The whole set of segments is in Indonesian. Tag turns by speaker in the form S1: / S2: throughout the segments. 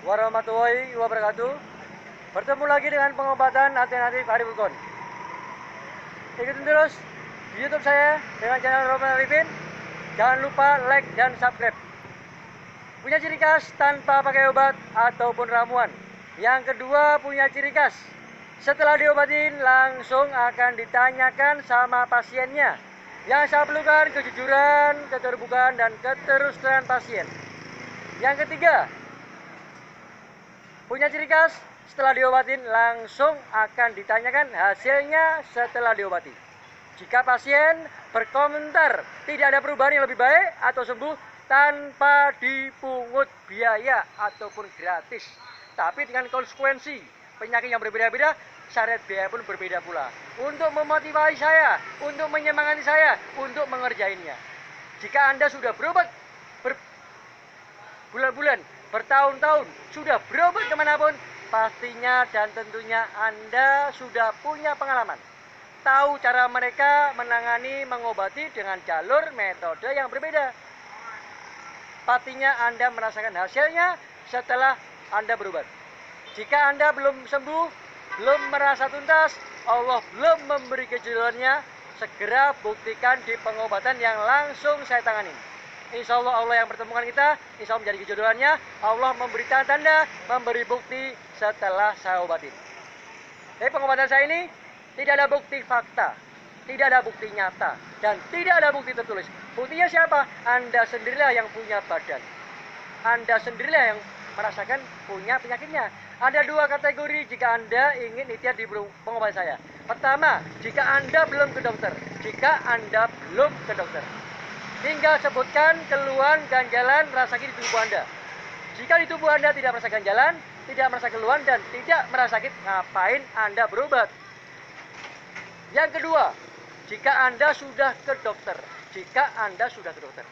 S1: warahmatullahi wabarakatuh. Bertemu lagi dengan pengobatan alternatif Arifukon. Ikutin terus di YouTube saya dengan channel Roman Arifin. Jangan lupa like dan subscribe. Punya ciri khas tanpa pakai obat ataupun ramuan. Yang kedua punya ciri khas, setelah diobatin langsung akan ditanyakan sama pasiennya. Yang saya perlukan kejujuran, keterbukaan, dan keterusan pasien. Yang ketiga, punya ciri khas, setelah diobatin langsung akan ditanyakan hasilnya setelah diobati. Jika pasien berkomentar tidak ada perubahan yang lebih baik atau sembuh tanpa dipungut biaya ataupun gratis, tapi dengan konsekuensi penyakit yang berbeda-beda, syarat biaya pun berbeda pula. Untuk memotivasi saya, untuk menyemangati saya, untuk mengerjainnya. Jika Anda sudah berobat berbulan-bulan, bertahun-tahun, sudah berobat kemanapun, pastinya dan tentunya Anda sudah punya pengalaman. Tahu cara mereka menangani, mengobati dengan jalur metode yang berbeda. Pastinya Anda merasakan hasilnya setelah Anda berobat. Jika Anda belum sembuh, belum merasa tuntas, Allah belum memberi kejujurannya, segera buktikan di pengobatan yang langsung saya tangani. Insya Allah Allah yang pertemukan kita, insya Allah menjadi kejujurannya, Allah memberi tanda, memberi bukti setelah saya obatin. Jadi pengobatan saya ini tidak ada bukti fakta, tidak ada bukti nyata, dan tidak ada bukti tertulis. Buktinya siapa? Anda sendirilah yang punya badan. Anda sendirilah yang merasakan punya penyakitnya. Ada dua kategori jika Anda ingin ikhtiar di pengobatan saya. Pertama, jika Anda belum ke dokter. Jika Anda belum ke dokter, tinggal sebutkan keluhan, ganjalan, rasa sakit di tubuh Anda. Jika di tubuh Anda tidak merasa ganjalan, tidak merasa keluhan, dan tidak merasa sakit, ngapain Anda berobat? Yang kedua, jika Anda sudah ke dokter. Jika Anda sudah ke dokter,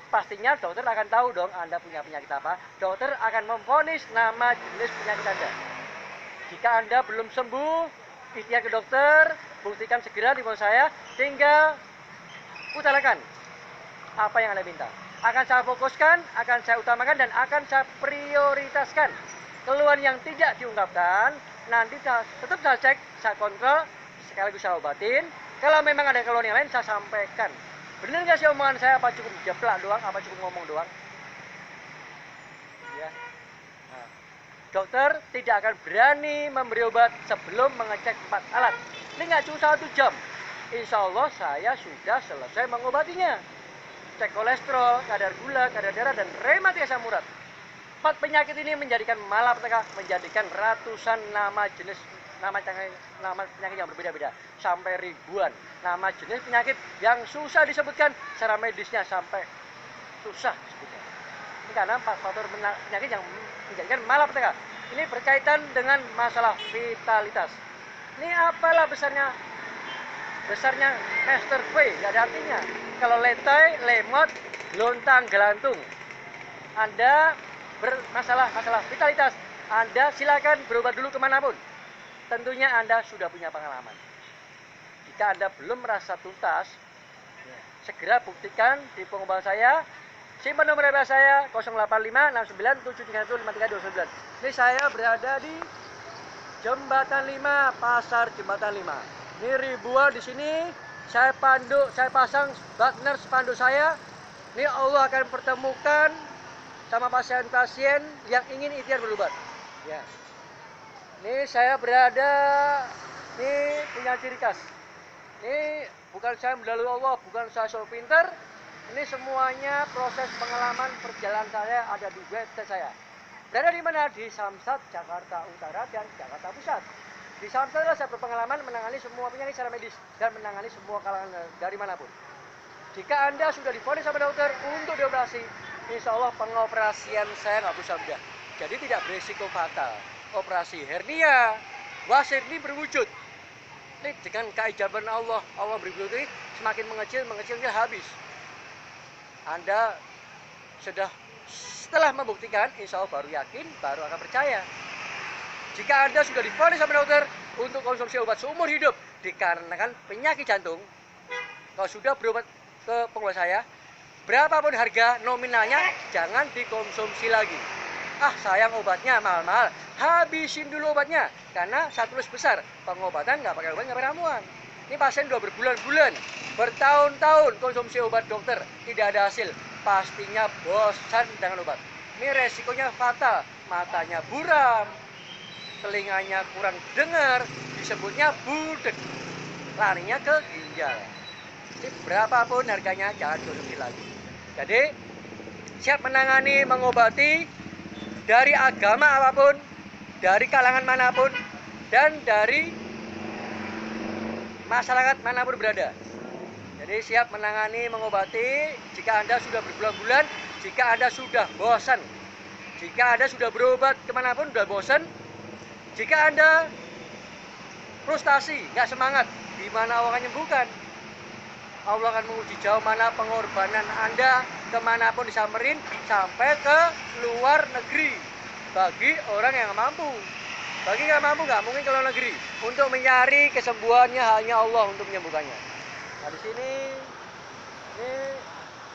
S1: pastinya dokter akan tahu dong Anda punya penyakit apa. Dokter akan memvonis nama jenis penyakit Anda. Jika Anda belum sembuh, ikhtiar ke dokter, buktikan segera di pos saya, tinggal utarakan apa yang Anda minta. Akan saya fokuskan, akan saya utamakan, dan akan saya prioritaskan. Keluhan yang tidak diungkapkan, nanti tetap saya cek, saya kontrol, sekaligus saya obatin. Kalau memang ada keluhan yang lain, saya sampaikan. Benar nggak sih omongan saya, apa cukup jeplak doang, apa cukup ngomong doang? Ya. Nah, dokter tidak akan berani memberi obat sebelum mengecek 4 alat. Ini nggak cuma 1 jam. Insya Allah saya sudah selesai mengobatinya. Cek kolesterol, kadar gula, kadar darah, dan rematik asam urat. 4 penyakit ini menjadikan malapetaka, menjadikan ratusan nama jenis nama penyakit yang berbeda-beda, sampai ribuan nama jenis penyakit yang susah disebutkan secara medisnya, sampai susah disebutkan. Ini karena 4 faktor penyakit yang menjadikan malapetaka. Ini berkaitan dengan masalah vitalitas. Ini apalah besarnya Master V, gak ada artinya. Kalau letai, lemot, lontang, gelantung, Anda bermasalah vitalitas, Anda silakan berobat dulu kemanapun. Tentunya Anda sudah punya pengalaman. Jika Anda belum merasa tuntas, segera buktikan di pengobatan saya. Simpan nomor WhatsApp saya 085697315329. Ini saya berada di Jembatan 5, Pasar Jembatan 5. Ini ribuan di sini. Saya pasang banner spanduk saya. Ini Allah akan pertemukan sama pasien-pasien yang ingin ikhtiar berobat. Ya. Ini saya berada, ini punya ciri khas. Ini bukan saya melalui Allah, bukan saya so pinter. Ini semuanya proses pengalaman perjalanan saya ada di website saya. Berada di mana? Di Samsat, Jakarta Utara dan Jakarta Pusat. Di Samsat saya berpengalaman menangani semua penyakit secara medis dan menangani semua kalangan dari manapun. Jika Anda sudah divonis sama dokter untuk dioperasi, insya Allah pengoperasian saya nggak bisa mudah. Jadi tidak berisiko fatal. Operasi hernia, wasir ini berwujud. Ini dengan keajaiban Allah berwujud ini semakin mengecil habis. Anda setelah membuktikan, insya Allah baru yakin, baru akan percaya. Jika Anda sudah divonis sama dokter untuk konsumsi obat seumur hidup dikarenakan penyakit jantung, kalau sudah berobat ke pengobatan saya, berapapun harga nominalnya jangan dikonsumsi lagi. Ah, sayang obatnya mahal-mahal. Habisin dulu obatnya. Karena satu dus besar. Pengobatan nggak pakai obat, nggak pakai ramuan. Ini pasien udah berbulan-bulan, bertahun-tahun konsumsi obat dokter, tidak ada hasil. Pastinya bosan dengan obat. Ini resikonya fatal. Matanya buram, telinganya kurang dengar, disebutnya budek. Larinya ke ginjal. Jadi berapapun harganya jangan konsumsi lagi. Jadi siap menangani, mengobati dari agama apapun, dari kalangan manapun, dan dari masyarakat manapun berada. Jadi siap menangani, mengobati jika Anda sudah berbulan-bulan, jika Anda sudah bosan, jika Anda sudah berobat kemanapun sudah bosan, jika Anda frustasi, nggak semangat, di mana Allah akan menyembuhkan. Allah akan menguji jauh mana pengorbanan Anda kemanapun disamperin sampai ke luar negeri. Bagi orang yang mampu. Bagi yang mampu nggak mungkin ke luar negeri. Untuk mencari kesembuhannya hanya Allah untuk menyembuhkannya. Nah di sini ini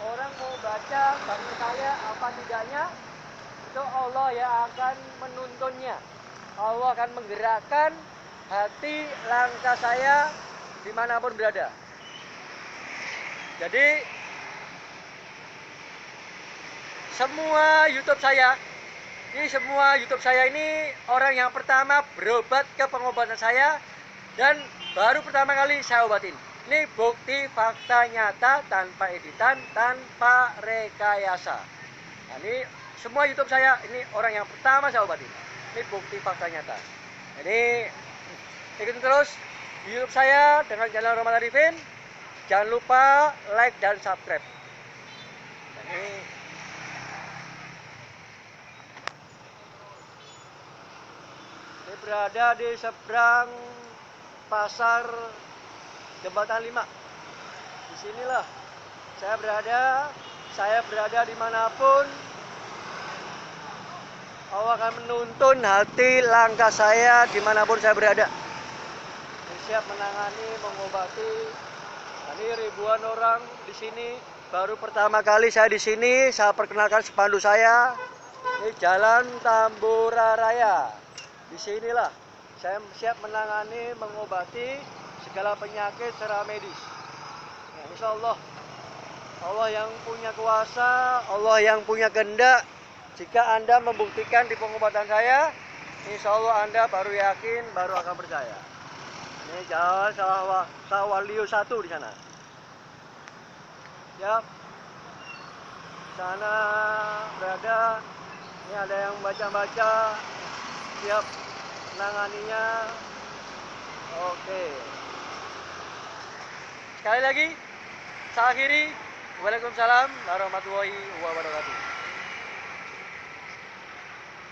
S1: orang mau baca bagi saya apa tidaknya itu Allah yang akan menuntunnya. Allah akan menggerakkan hati langkah saya dimanapun berada. Jadi semua YouTube saya ini orang yang pertama berobat ke pengobatan saya dan baru pertama kali saya obatin. Ini bukti fakta nyata tanpa editan, tanpa rekayasa. Nah, ini semua YouTube saya ini orang yang pertama saya obatin. Ini bukti fakta nyata. Jadi ikutin terus di YouTube saya dengan channel Ramadan Arifin. Jangan lupa like dan subscribe. Ini saya berada di seberang pasar Jembatan 5. Disinilah saya berada dimanapun. Allah akan menuntun hati langkah saya dimanapun saya berada. Saya siap menangani, mengobati. Ini ribuan orang di sini. Baru pertama kali saya di sini. Saya perkenalkan spanduk saya. Ini Jalan Tambora Raya. Disinilah saya siap menangani, mengobati segala penyakit secara medis. Nah, insya Allah, Allah yang punya kuasa, Allah yang punya kehendak. Jika Anda membuktikan di pengobatan saya, insya Allah Anda baru yakin, baru akan percaya. Ini jalan Sawalio 1 di sana. Ya, sana berada. Ini ada yang baca-baca, siap menanganinya. Oke. Sekali lagi, saya akhiri. Waalaikumsalam warahmatullahi wabarakatuh.